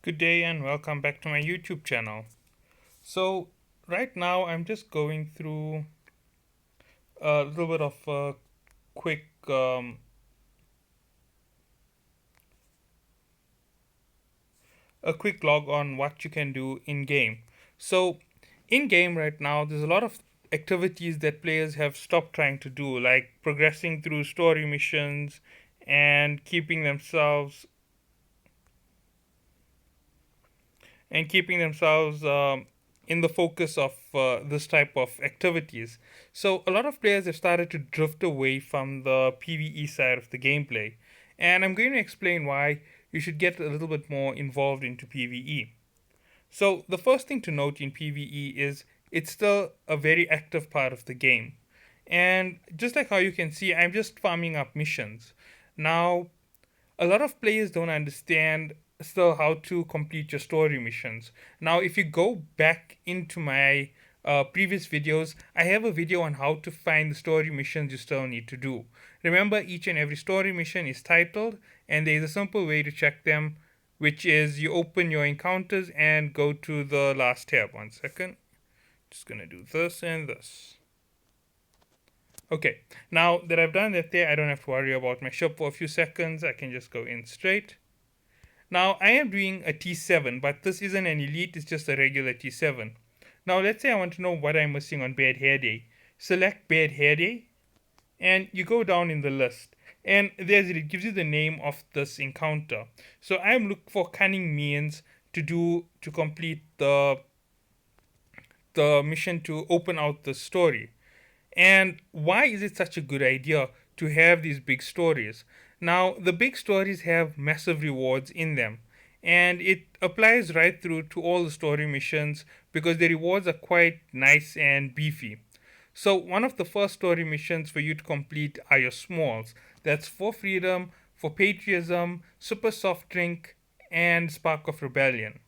Good day and welcome back to my YouTube channel. So, right now I'm just going through a little bit of quick a quick log on what you can do in game. So, in game right now there's a lot of activities that players have stopped trying to do, like progressing through story missions and keeping themselves in the focus of this type of activities. So a lot of players have started to drift away from the PvE side of the gameplay, and I'm going to explain why you should get a little bit more involved into PvE. So the first thing to note in PvE is it's still a very active part of the game. And just like how you can see, I'm just farming up missions. Now, a lot of players don't understand still how to complete your story missions. Now, if you go back into my previous videos, I have a video on how to find the story missions you still need to do. Remember, each and every story mission is titled, and there is a simple way to check them, which is you open your encounters and go to the last tab. 1 second. Just gonna do this and this. Okay, now that I've done that there, I don't have to worry about my ship for a few seconds. I can just go in straight. Now I am doing a T7, but this isn't an elite, it's just a regular T7. Now let's say I want to know what I'm missing on Bad Hair Day. Select Bad Hair Day, and you go down in the list. And it gives you the name of this encounter. So I'm looking for cunning means to complete the mission to open out the story. And why is it such a good idea to have these big stories? Now, the big stories have massive rewards in them, and it applies right through to all the story missions because the rewards are quite nice and beefy. So, one of the first story missions for you to complete are your smalls. That's For Freedom, For Patriotism, Super Soft Drink, and Spark of Rebellion.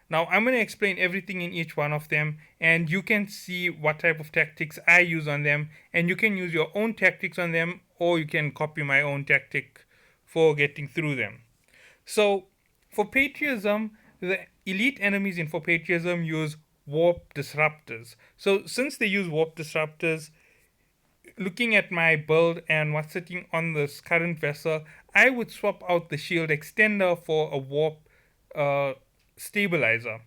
Now, I'm going to explain everything in each one of them, and you can see what type of tactics I use on them, and you can use your own tactics on them, or you can copy my own tactic for getting through them. So, for patriotism, the elite enemies in for patriotism use warp disruptors. So, since they use warp disruptors, looking at my build and what's sitting on this current vessel, I would swap out the shield extender for a warp uh, stabilizer.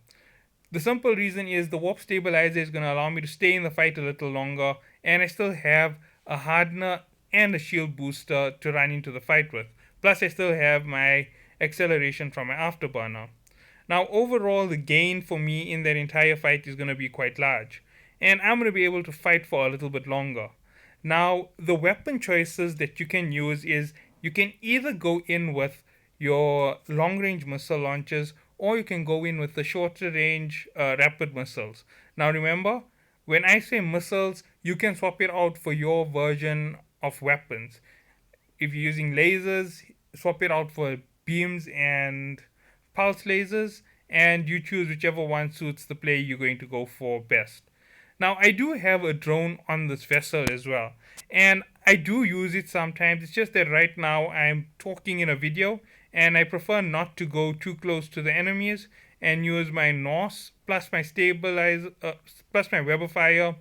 The simple reason is the warp stabilizer is going to allow me to stay in the fight a little longer, and I still have a hardener and a shield booster to run into the fight with. Plus, I still have my acceleration from my afterburner. Now, overall, the gain for me in that entire fight is going to be quite large, and I'm going to be able to fight for a little bit longer. Now, the weapon choices that you can use is you can either go in with your long range missile launchers, or you can go in with the shorter range rapid missiles. Now, remember, when I say missiles, you can swap it out for your version of weapons. If you're using lasers, swap it out for beams and pulse lasers, and you choose whichever one suits the play you're going to go for best. Now, I do have a drone on this vessel as well, and I do use it sometimes. It's just that right now I'm talking in a video, and I prefer not to go too close to the enemies and use my NOS plus my stabilizer plus my Weber fire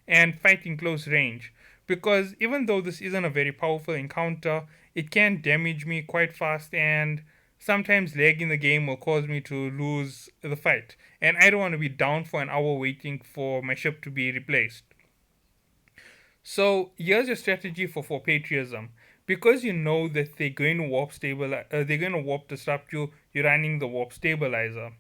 and fight in close range. Because even though this isn't a very powerful encounter, it can damage me quite fast, and sometimes lag in the game will cause me to lose the fight. And I don't want to be down for an hour waiting for my ship to be replaced. So here's your strategy for patriotism. Because you know that they're going to warp disrupt you. You're running the warp stabilizer.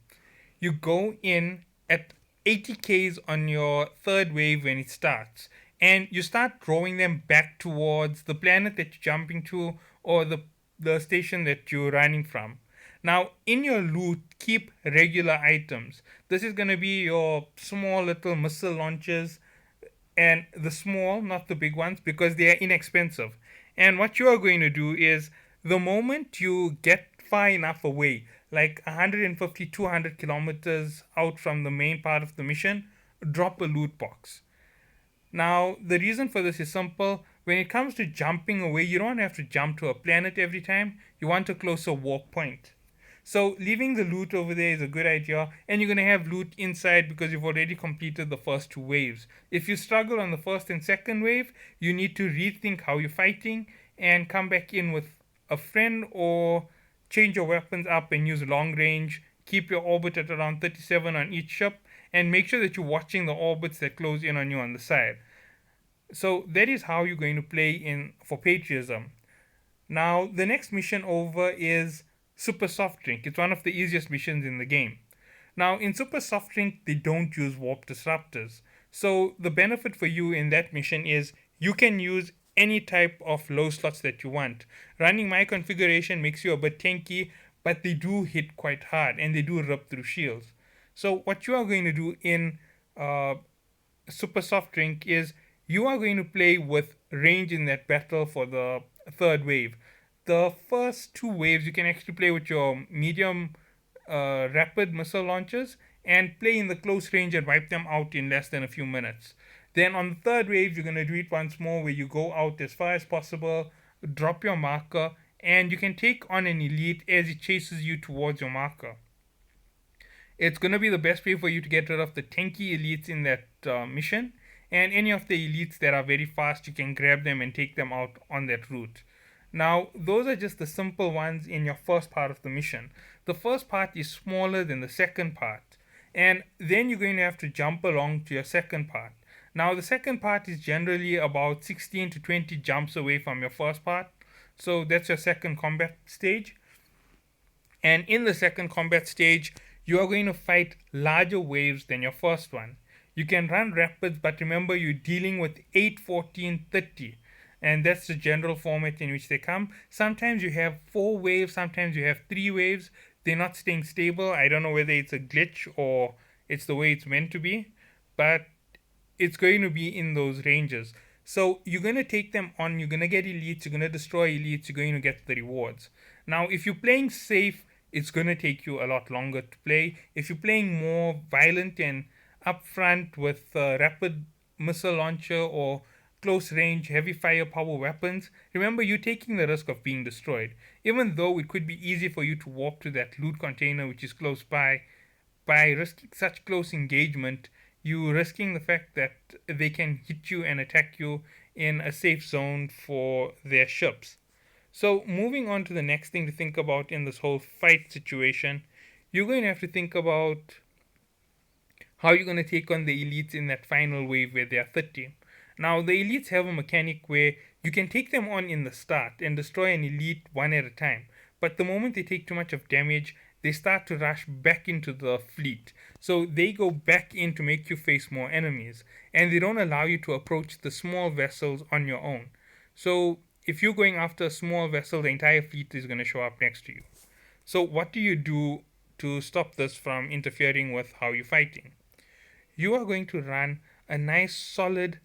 You go in at 80 Ks on your third wave when it starts, and you start drawing them back towards the planet that you're jumping to, or the station that you're running from. Now, in your loot, keep regular items. This is going to be your small little missile launchers, and the small, not the big ones, because they are inexpensive. And what you are going to do is the moment you get far enough away, like 150, 200 kilometers out from the main part of the mission, drop a loot box. Now, the reason for this is simple. When it comes to jumping away, you don't have to jump to a planet every time. You want a closer walk point. So leaving the loot over there is a good idea, and you're gonna have loot inside because you've already completed the first two waves. If you struggle on the first and second wave, you need to rethink how you're fighting and come back in with a friend, or change your weapons up and use long range. Keep your orbit at around 37 on each ship, and make sure that you're watching the orbits that close in on you on the side. So that is how you're going to play in for patriotism. Now, the next mission over is Super Soft Drink. It's one of the easiest missions in the game. Now, in Super Soft Drink, they don't use warp disruptors. So, the benefit for you in that mission is you can use any type of low slots that you want. Running my configuration makes you a bit tanky, but they do hit quite hard and they do rip through shields. So, what you are going to do in uh, Super Soft Drink is you are going to play with range in that battle for the third wave. The first two waves you can actually play with your medium rapid missile launchers and play in the close range and wipe them out in less than a few minutes. Then on the third wave, you're going to do it once more where you go out as far as possible, drop your marker, and you can take on an elite as it chases you towards your marker. It's going to be the best way for you to get rid of the tanky elites in that mission, and any of the elites that are very fast, you can grab them and take them out on that route. Now, those are just the simple ones in your first part of the mission. The first part is smaller than the second part, and then you're going to have to jump along to your second part. Now, the second part is generally about 16 to 20 jumps away from your first part, so that's your second combat stage. And in the second combat stage, you are going to fight larger waves than your first one. You can run rapids, but remember you're dealing with 8, 14, 30. And that's the general format in which they come. Sometimes you have 4 waves, sometimes you have 3 waves. They're not staying stable. I don't know whether it's a glitch or it's the way it's meant to be, but it's going to be in those ranges. So you're going to take them on, you're going to get elites, you're going to destroy elites, you're going to get the rewards. Now, if you're playing safe, it's going to take you a lot longer to play. If you're playing more violent and upfront with rapid missile launcher or close range heavy firepower weapons, remember you're taking the risk of being destroyed. Even though it could be easy for you to warp to that loot container which is close by risking such close engagement, you're risking the fact that they can hit you and attack you in a safe zone for their ships. So, moving on to the next thing to think about in this whole fight situation, you're going to have to think about how you're going to take on the elites in that final wave where they are 30. Now, the elites have a mechanic where you can take them on in the start and destroy an elite one at a time. But the moment they take too much of damage, they start to rush back into the fleet. So they go back in to make you face more enemies. And they don't allow you to approach the small vessels on your own. So if you're going after a small vessel, the entire fleet is going to show up next to you. So what do you do to stop this from interfering with how you're fighting? You are going to run a nice solid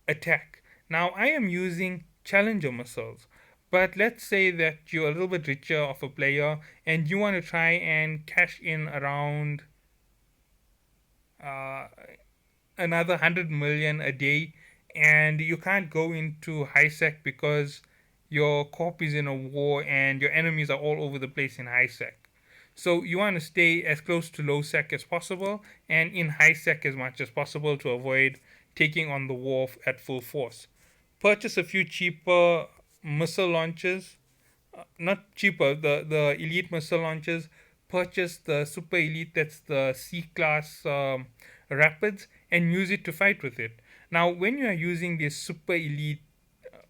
attack. Now I am using Challenger missiles, but let's say that you're a little bit richer of a player and you want to try and cash in around uh, another 100 million a day, and you can't go into high sec because your corp is in a war and your enemies are all over the place in high sec. So you want to stay as close to low sec as possible and in high sec as much as possible to avoid taking on the war at full force. Purchase a few cheaper missile launchers, not cheaper, the elite missile launchers. Purchase the super elite, that's the C class rapids, and use it to fight with it. Now, when you are using these super elite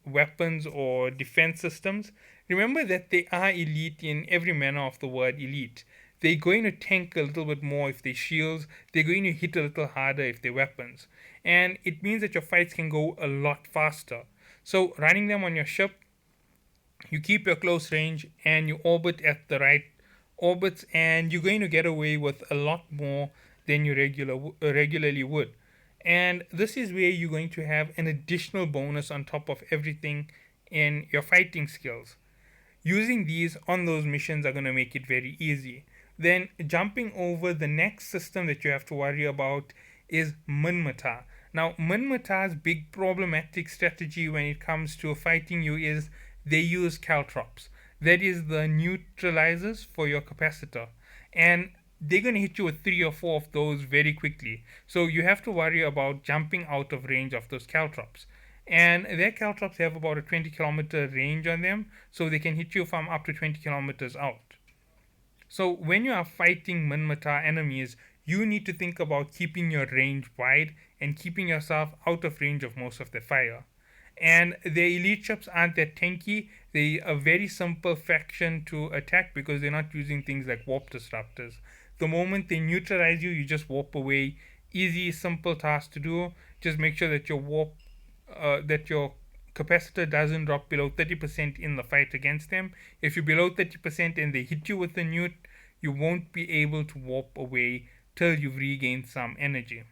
weapons or defense systems, remember that they are elite in every manner of the word elite. They're going to tank a little bit more if they shields, they're going to hit a little harder if they're weapons. And it means that your fights can go a lot faster. So running them on your ship, you keep your close range and you orbit at the right orbits, and you're going to get away with a lot more than you regularly would. And this is where you're going to have an additional bonus on top of everything in your fighting skills. Using these on those missions are going to make it very easy. Then jumping over, the next system that you have to worry about is Minmatar. Now, Minmatar's big problematic strategy when it comes to fighting you is they use caltrops. That is the neutralizers for your capacitor. And they're going to hit you with three or four of those very quickly. So you have to worry about jumping out of range of those caltrops. And their caltrops have about a 20-kilometer range on them, so they can hit you from up to 20 kilometers out. So when you are fighting Minmatar enemies, you need to think about keeping your range wide and keeping yourself out of range of most of the fire. And the elite ships aren't that tanky. They are a very simple faction to attack because they're not using things like warp disruptors. The moment they neutralize you, you just warp away. Easy, simple task to do. Just make sure that your capacitor doesn't drop below 30% in the fight against them. If you're below 30% and they hit you with the newt, you won't be able to warp away till you've regained some energy.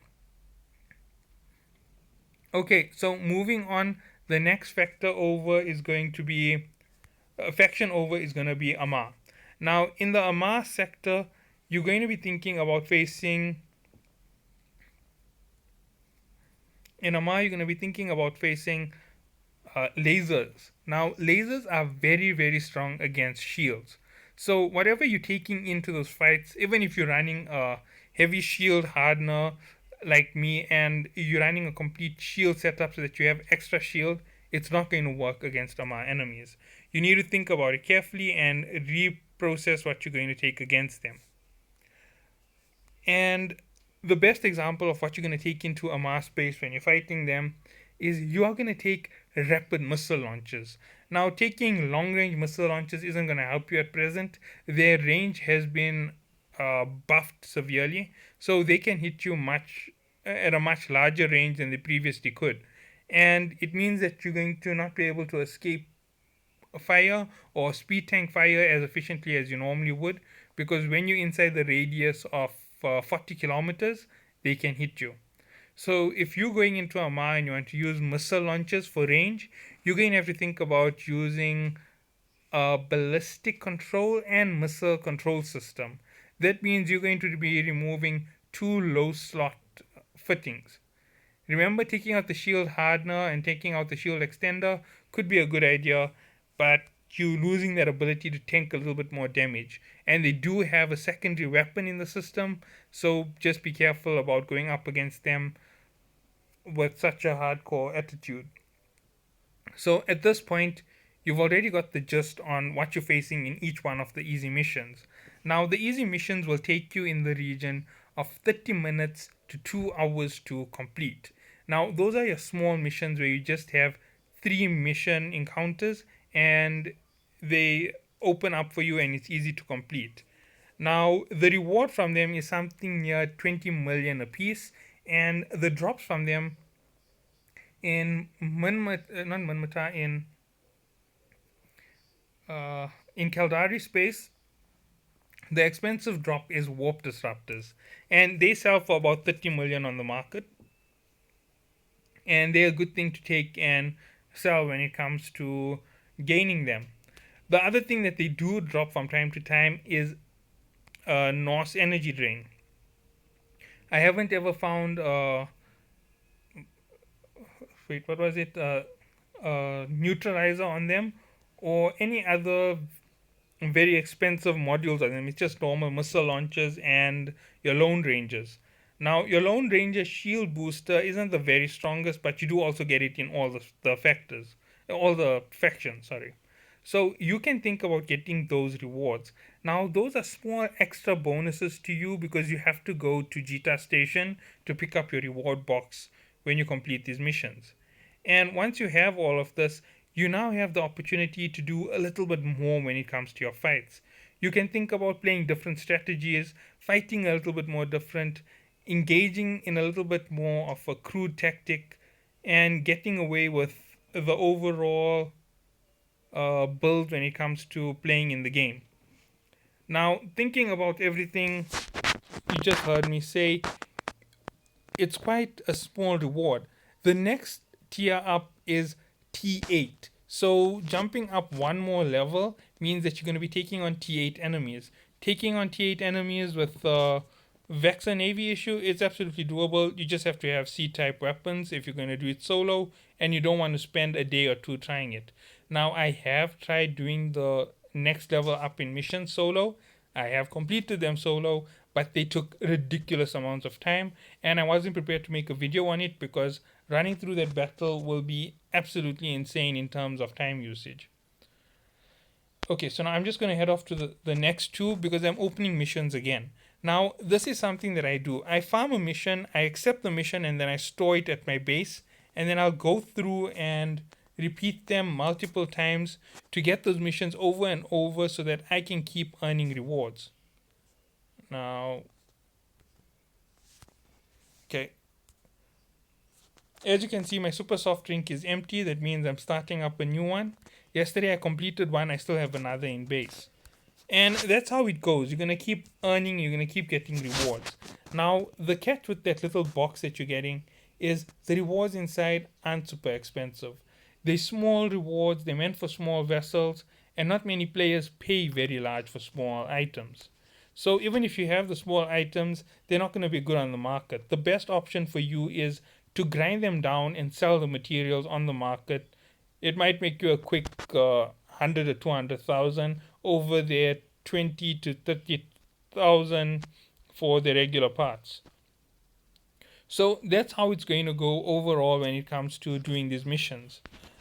Okay, so moving on, the next factor over is going to be faction over is going to be Amarr. Now, in the Amarr sector, you're going to be thinking about facing in Amarr. You're going to be thinking about facing lasers. Now, lasers are very, very strong against shields. So, whatever you're taking into those fights, even if you're running a heavy shield hardener like me and you're running a complete shield setup so that you have extra shield, it's not going to work against Amarr enemies. You need to think about it carefully and reprocess what you're going to take against them. And the best example of what you're going to take into Amarr space when you're fighting them is you are going to take rapid missile launches. Now, taking long range missile launches isn't going to help you at present. Their range has been buffed severely, so they can hit you much at a much larger range than they previously could. And it means that you're going to not be able to escape fire or speed tank fire as efficiently as you normally would, because when you're inside the radius of 40 kilometers, they can hit you. So if you're going into Amarr and you want to use missile launches for range, you're going to have to think about using a ballistic control and missile control system. That means you're going to be removing two low slot fittings. Remember, taking out the shield hardener and taking out the shield extender could be a good idea, but you losing that ability to tank a little bit more damage. And they do have a secondary weapon in the system, so just be careful about going up against them with such a hardcore attitude. So at this point, you've already got the gist on what you're facing in each one of the easy missions. Now, the easy missions will take you in the region of 30 minutes to 2 hours to complete. Now, those are your small missions where you just have 3 mission encounters and they open up for you and it's easy to complete. Now, the reward from them is something near 20 million apiece, and the drops from them in not Minmatar, in Caldari space, the expensive drop is warp disruptors, and they sell for about 30 million on the market, and they're a good thing to take and sell when it comes to gaining them. The other thing that they do drop from time to time is Norse energy drain. I haven't ever found what was it? Neutralizer on them or any other very expensive modules on them. It's just normal missile launchers and your Lone Rangers. Now, your Lone Ranger shield booster isn't the very strongest, but you do also get it in all the factors, all the factions, sorry. So you can think about getting those rewards. Now, those are small extra bonuses to you because you have to go to Jita Station to pick up your reward box when you complete these missions. And once you have all of this, you now have the opportunity to do a little bit more when it comes to your fights. You can think about playing different strategies, fighting a little bit more different, engaging in a little bit more of a crude tactic, and getting away with the overall build when it comes to playing in the game. Now, thinking about everything you just heard me say, it's quite a small reward. The next tier up is T8. So jumping up one more level means that you're going to be taking on T8 enemies. Taking on T8 enemies with Vexa Navy issue, it's absolutely doable. You just have to have C-type weapons if you're going to do it solo, and you don't want to spend a day or two trying it. Now, I have tried doing the next level up in missions solo. I have completed them solo, but they took ridiculous amounts of time, and I wasn't prepared to make a video on it because running through that battle will be absolutely insane in terms of time usage. Okay, so now I'm just going to head off to the next two because I'm opening missions again. Now, this is something that I do. I farm a mission, I accept the mission, and then I store it at my base, and then I'll go through and repeat them multiple times to get those missions over and over so that I can keep earning rewards. Now, okay. As you can see, my super soft drink is empty. That means I'm starting up a new one. Yesterday I completed one, I still have another in base. And that's how it goes. You're going to keep earning, you're going to keep getting rewards. Now, the catch with that little box that you're getting is the rewards inside aren't super expensive. They're small rewards, they're meant for small vessels, and not many players pay very large for small items. So even if you have the small items, they're not going to be good on the market. The best option for you is to grind them down and sell the materials on the market. It might make you a quick 100 or 200,000 over their 20 to 30,000 for the regular parts. So that's how it's going to go overall when it comes to doing these missions.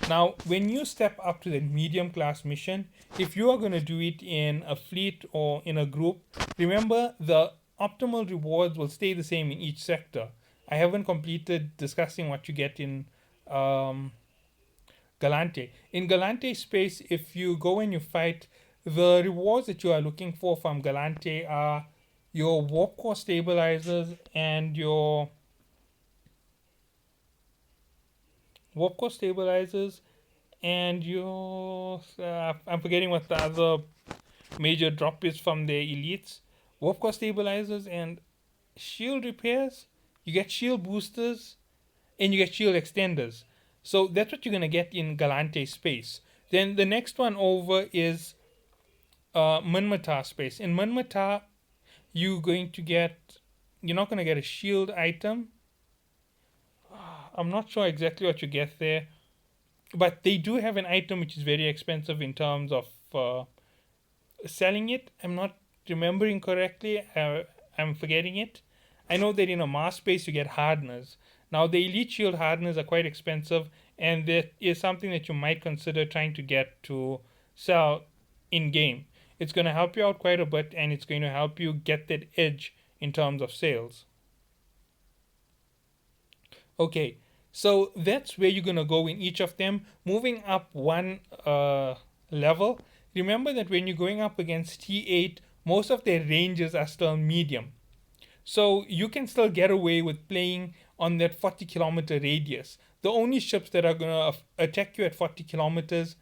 Now, when you step up to the medium class mission, if you are going to do it in a fleet or in a group, remember the optimal rewards will stay the same in each sector. I haven't completed discussing what you get in Galante. In Galante space, if you go and you fight, the rewards that you are looking for from Galante are your warp core stabilizers and your I'm forgetting what the other major drop is from the elites. Warp core stabilizers and shield repairs. You get shield boosters and you get shield extenders. So that's what you're going to get in Galante space. Then the next one over is Minmatar space. In Minmatar, you're not going to get a shield item. I'm not sure exactly what you get there, but they do have an item which is very expensive in terms of selling it. I'm not remembering correctly. I'm forgetting it. I know that in Amarr space you get hardeners. Now the elite shield hardeners are quite expensive, and that is something that you might consider trying to get to sell in game. It's going to help you out quite a bit, and it's going to help you get that edge in terms of sales. Okay, so that's where you're going to go in each of them. Moving up one level, remember that when you're going up against T8, most of their ranges are still medium. So you can still get away with playing on that 40 kilometer radius. The only ships that are going to attack you at 40 kilometers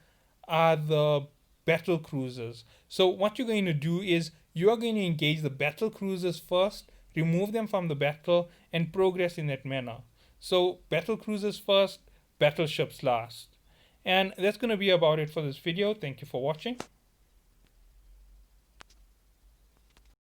are the battle cruisers. So what you're going to do is you are going to engage the battle cruisers first, remove them from the battle, and progress in that manner. So battle cruisers first, battleships last. And that's going to be about it for this video. Thank you for watching.